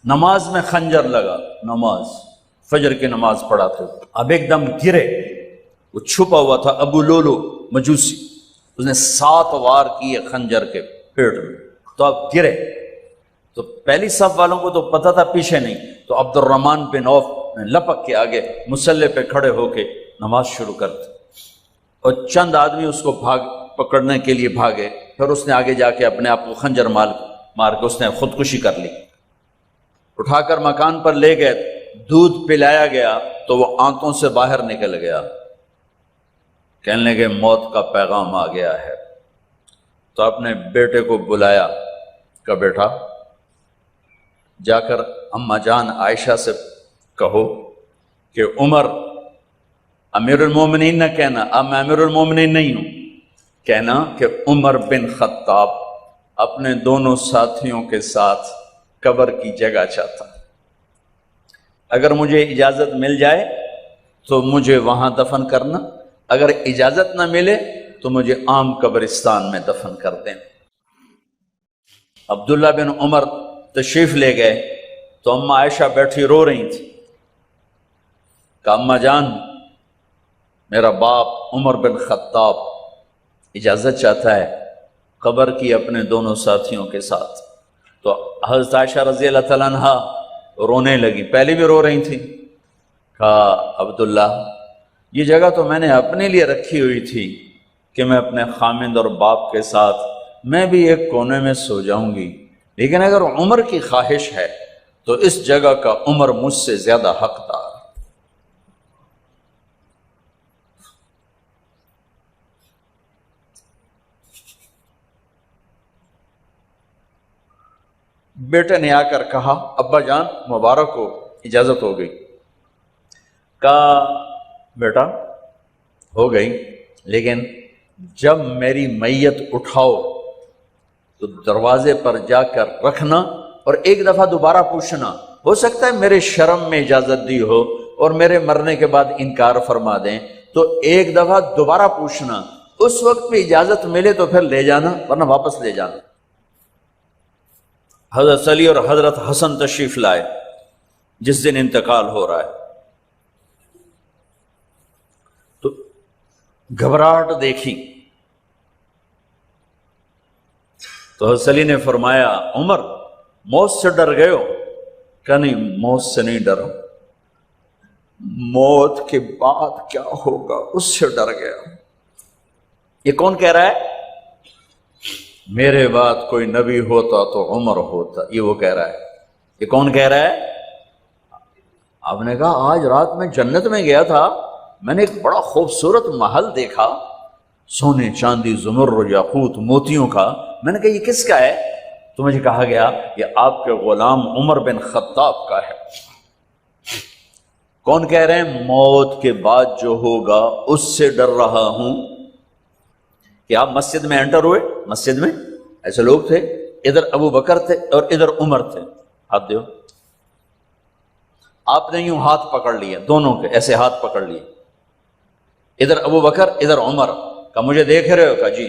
نماز میں خنجر لگا، نماز فجر کی نماز پڑھاتے ہوئے اب ایک دم گرے، وہ چھپا ہوا تھا ابو لولو مجوسی، اس نے 7 وار کیے خنجر کے پیٹ میں، تو اب گرے تو پہلی صف والوں کو تو پتہ تھا، پیچھے نہیں، تو عبد الرحمن بن عوف لپک کے آگے مصلی پہ کھڑے ہو کے نماز شروع کرتے، اور چند آدمی اس کو پکڑنے کے لیے بھاگے، پھر اس نے آگے جا کے اپنے آپ کو خنجر مار کے اس نے خودکشی کر لی، اٹھا کر مکان پر لے گئے، دودھ پلایا گیا تو وہ آنتوں سے باہر نکل گیا، کہنے لگے موت کا پیغام آ گیا ہے، تو اپنے بیٹے کو بلایا، کہ بیٹا جا کر اماں جان عائشہ سے کہو کہ عمر امیر المومنین نہ کہنا، اب میں امیر المومنین نہیں ہوں، کہنا کہ عمر بن خطاب اپنے دونوں ساتھیوں کے ساتھ قبر کی جگہ چاہتا، اگر مجھے اجازت مل جائے تو مجھے وہاں دفن کرنا، اگر اجازت نہ ملے تو مجھے عام قبرستان میں دفن کر دیں۔ عبداللہ بن عمر تشریف لے گئے تو اماں عائشہ بیٹھی رو رہی تھی، کہ اماں جان میرا باپ عمر بن خطاب اجازت چاہتا ہے قبر کی اپنے دونوں ساتھیوں کے ساتھ، تو حضرت عائشہ رضی اللہ تعالیٰ عنہ رونے لگی، پہلے بھی رو رہی تھی، کہا عبداللہ یہ جگہ تو میں نے اپنے لیے رکھی ہوئی تھی کہ میں اپنے خامند اور باپ کے ساتھ میں بھی ایک کونے میں سو جاؤں گی، لیکن اگر عمر کی خواہش ہے تو اس جگہ کا عمر مجھ سے زیادہ حقدار۔ بیٹے نے آ کر کہا ابا جان مبارک ہو، اجازت ہو گئی، کہا بیٹا ہو گئی، لیکن جب میری میت اٹھاؤ تو دروازے پر جا کر رکھنا اور ایک دفعہ دوبارہ پوچھنا، ہو سکتا ہے میرے شرم میں اجازت دی ہو اور میرے مرنے کے بعد انکار فرما دیں، تو ایک دفعہ دوبارہ پوچھنا، اس وقت پہ اجازت ملے تو پھر لے جانا ورنہ واپس لے جانا۔ حضرت علی اور حضرت حسن تشریف لائے جس دن انتقال ہو رہا ہے، تو گھبراہٹ دیکھی تو حضرت علی نے فرمایا عمر موت سے ڈر گئے ہو؟ کہ نہیں موت سے نہیں ڈرا، موت کے بعد کیا ہوگا اس سے ڈر گیا۔ یہ کون کہہ رہا ہے؟ میرے بعد کوئی نبی ہوتا تو عمر ہوتا، یہ وہ کہہ رہا ہے۔ یہ کون کہہ رہا ہے؟ آپ نے کہا آج رات میں جنت میں گیا تھا، میں نے ایک بڑا خوبصورت محل دیکھا، سونے چاندی زمرد یاقوت موتیوں کا، میں نے کہا یہ کس کا ہے؟ تو مجھے کہا گیا یہ آپ کے غلام عمر بن خطاب کا ہے۔ کون کہہ رہے ہیں؟ موت کے بعد جو ہوگا اس سے ڈر رہا ہوں۔ کہ آپ مسجد میں انٹر ہوئے، مسجد میں ایسے لوگ تھے، ادھر ابو بکر تھے اور ادھر عمر تھے، ہاتھ دیو، آپ نے یوں ہاتھ پکڑ لیے، دونوں کے ایسے ہاتھ پکڑ لیے، ادھر ابو بکر ادھر عمر، کہ مجھے دیکھ رہے ہو؟ کہ جی،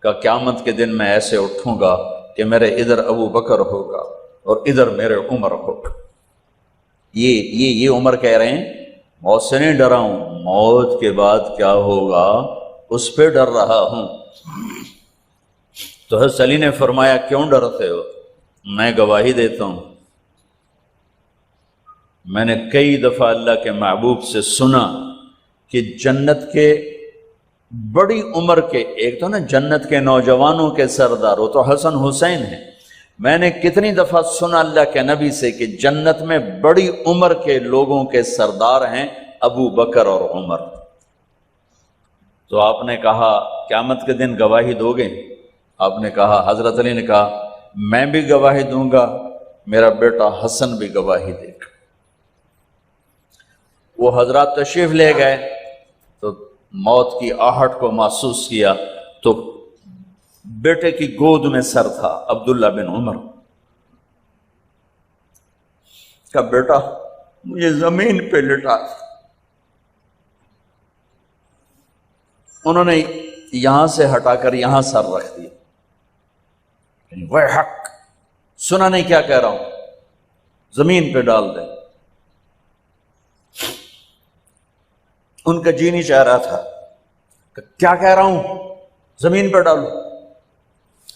کہ قیامت کے دن میں ایسے اٹھوں گا کہ میرے ادھر ابو بکر ہوگا اور ادھر میرے عمر ہوگا۔ یہ عمر کہہ رہے ہیں موت سے نہیں ڈرا ہوں، موت کے بعد کیا ہوگا اس پہ ڈر رہا ہوں۔ تو حضرت علی نے فرمایا کیوں ڈرتے ہو؟ میں گواہی دیتا ہوں، میں نے کئی دفعہ اللہ کے محبوب سے سنا کہ جنت کے بڑی عمر کے، ایک تو نا جنت کے نوجوانوں کے سردار، وہ تو حسن حسین ہیں، میں نے کتنی دفعہ سنا اللہ کے نبی سے کہ جنت میں بڑی عمر کے لوگوں کے سردار ہیں ابو بکر اور عمر۔ تو آپ نے کہا قیامت کے دن گواہی دو گے؟ آپ نے کہا، حضرت علی نے کہا میں بھی گواہی دوں گا، میرا بیٹا حسن بھی گواہی دے گا۔ وہ حضرات تشریف لے گئے تو موت کی آہٹ کو محسوس کیا تو بیٹے کی گود میں سر تھا عبداللہ بن عمر کا، بیٹا مجھے زمین پہ لٹا، انہوں نے یہاں سے ہٹا کر یہاں سر رکھ دیا، وہ حق سنا نہیں کیا کہہ رہا ہوں، زمین پہ ڈال دیں۔ ان کا جی نہیں چاہ رہا تھا کہ کیا کہہ رہا ہوں، زمین پہ ڈالو۔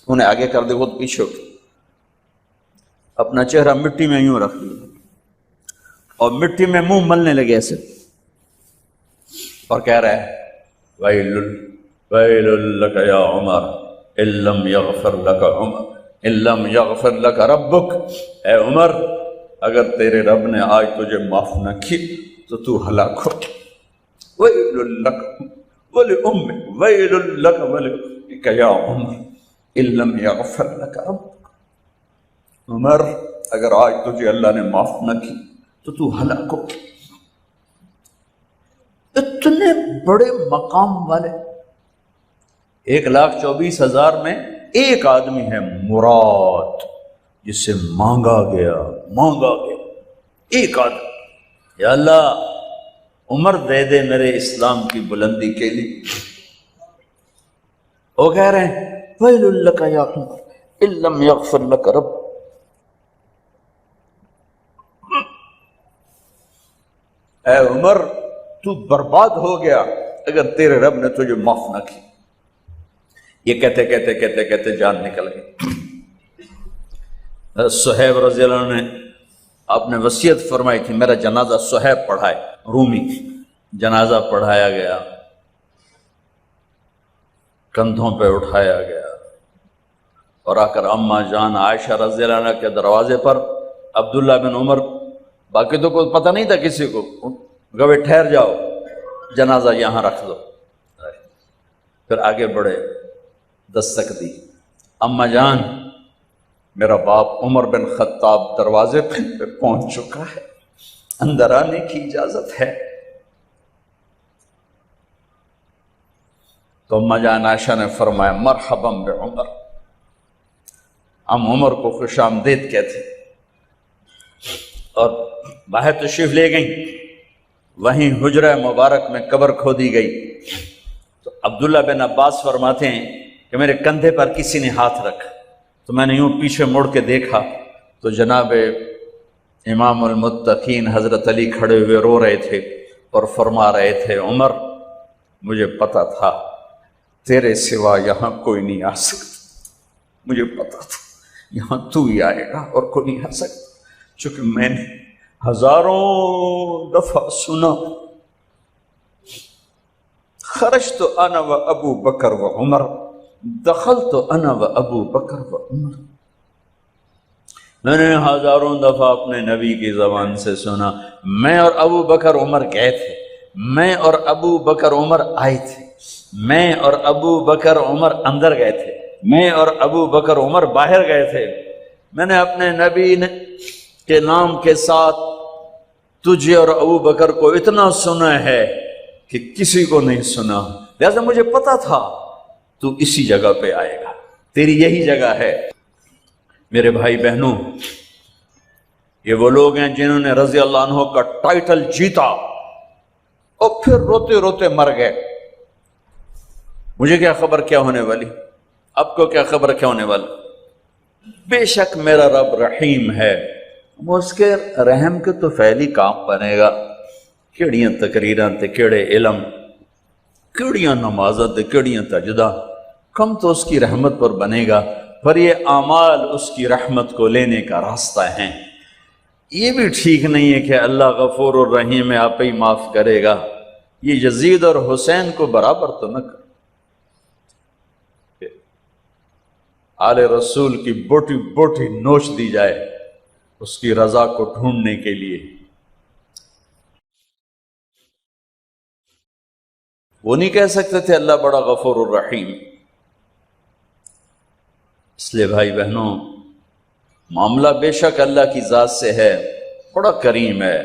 انہیں آگے کر دے، خود پیچھے اٹھ، اپنا چہرہ مٹی میں یوں رکھ دیا اور مٹی میں منہ ملنے لگے ایسے، اور کہہ رہا ہے ویل ویل لک یا عمر ان لم یغفر لک عمر ان لم یغفر لک ربک، اے عمر اگر تیرے رب نے آج تجھے معاف نہ کی تو تو ہلاک ہو۔ ویل لک ولامک ویل لک ولامک یا عمر ان لم یغفر لک ربک، عمر اگر آج تجھے اللہ نے معاف نہ کی تو تو ہلاک ہو۔ اتنے بڑے مقام والے 1,24,000 میں ایک آدمی ہے مراد، جسے مانگا گیا ایک آدمی، یا اللہ عمر دے دے میرے اسلام کی بلندی کے لیے۔ وہ کہہ رہے ہیں ویل لک یا عمر ان لم یغفر لک رب، اے عمر تو برباد ہو گیا اگر تیرے رب نے تجھے معاف نہ کی۔ یہ کہتے کہتے کہتے کہتے جان نکل گئی۔ صہیب رضی اللہ عنہ نے آپ نے وصیت فرمائی تھی میرا جنازہ صہیب پڑھائے، رومی جنازہ پڑھایا گیا، کندھوں پہ اٹھایا گیا، اور آ کر اماں جان عائشہ رضی اللہ عنہ کے دروازے پر عبداللہ بن عمر، باقی تو کوئی پتہ نہیں تھا کسی کو، گوے ٹھہر جاؤ جنازہ یہاں رکھ دو۔ پھر آگے بڑھے، دستک دی، اماں جان میرا باپ عمر بن خطاب دروازے پہ پہنچ چکا ہے، اندر آنے کی اجازت ہے؟ تو اماں جان عائشہ نے فرمایا مرحبا بعمر، ہم عمر کو خوش آمدید کہتے، اور باہر تشریف لے گئیں۔ وہیں حجرہ مبارک میں قبر کھودی گئی تو عبداللہ بن عباس فرماتے ہیں کہ میرے کندھے پر کسی نے ہاتھ رکھا تو میں نے یوں پیچھے مڑ کے دیکھا تو جناب امام المتقین حضرت علی کھڑے ہوئے رو رہے تھے اور فرما رہے تھے عمر مجھے پتا تھا تیرے سوا یہاں کوئی نہیں آ سکتا، مجھے پتا تھا یہاں تو ہی آئے گا اور کوئی نہیں آ سکتا، چونکہ میں نے ہزاروں دفعہ سنا خرجت انا و ابو بکر و عمر دخلت انا و ابو بکر و عمر، میں نے ہزاروں دفعہ اپنے نبی کی زبان سے سنا میں اور ابو بکر عمر گئے تھے، میں اور ابو بکر عمر آئے تھے، میں اور ابو بکر عمر اندر گئے تھے، میں اور ابو بکر عمر باہر گئے تھے، میں نے اپنے نبی کے نام کے ساتھ تجھے اور ابو بکر کو اتنا سنا ہے کہ کسی کو نہیں سنا، لہذا مجھے پتا تھا تو اسی جگہ پہ آئے گا، تیری یہی جگہ ہے۔ میرے بھائی بہنوں، یہ وہ لوگ ہیں جنہوں نے رضی اللہ عنہ کا ٹائٹل جیتا اور پھر روتے روتے مر گئے۔ مجھے کیا خبر کیا ہونے والی، اب کو کیا خبر کیا ہونے والی، بے شک میرا رب رحیم ہے، وہ اس کے رحم کے تو فعلی کام بنے گا، کیڑیاں تقریراں تے کیڑے علم، کیڑیاں نمازاں تے کیڑیاں تجدہ، کم تو اس کی رحمت پر بنے گا، پر یہ اعمال اس کی رحمت کو لینے کا راستہ ہیں۔ یہ بھی ٹھیک نہیں ہے کہ اللہ غفور الرحیم ہے آپ ہی معاف کرے گا، یہ یزید اور حسین کو برابر تو نہ کر، آل رسول کی بوٹی بوٹی نوچ دی جائے اس کی رضا کو ڈھونڈنے کے لیے۔ وہ نہیں کہہ سکتے تھے اللہ بڑا غفور الرحیم۔ اس لیے بھائی بہنوں، معاملہ بے شک اللہ کی ذات سے ہے، بڑا کریم ہے،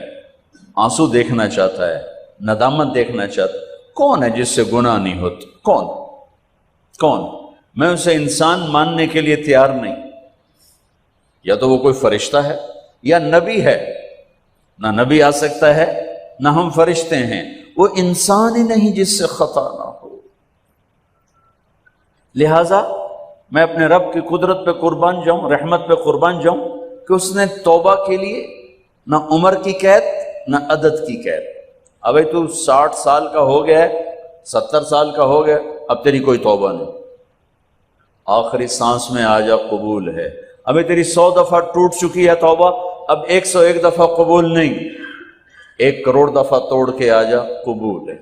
آنسو دیکھنا چاہتا ہے، ندامت دیکھنا چاہتا ہے۔ کون ہے جس سے گناہ نہیں ہوتی؟ کون؟ میں اسے انسان ماننے کے لیے تیار نہیں، یا تو وہ کوئی فرشتہ ہے یا نبی ہے، نہ نبی آ سکتا ہے نہ ہم فرشتے ہیں، وہ انسان ہی نہیں جس سے خطا نہ ہو۔ لہٰذا میں اپنے رب کی قدرت پہ قربان جاؤں، رحمت پہ قربان جاؤں کہ اس نے توبہ کے لیے نہ عمر کی قید نہ عدد کی قید. ابھی تو 60 سال کا ہو گیا ہے، 70 سال کا ہو گیا، اب تیری کوئی توبہ نہیں، آخری سانس میں آ جا قبول ہے. ابھی تیری 100 دفعہ ٹوٹ چکی ہے توبہ، اب 101 دفعہ قبول نہیں، 1 کروڑ دفعہ توڑ کے آ جا قبول ہے.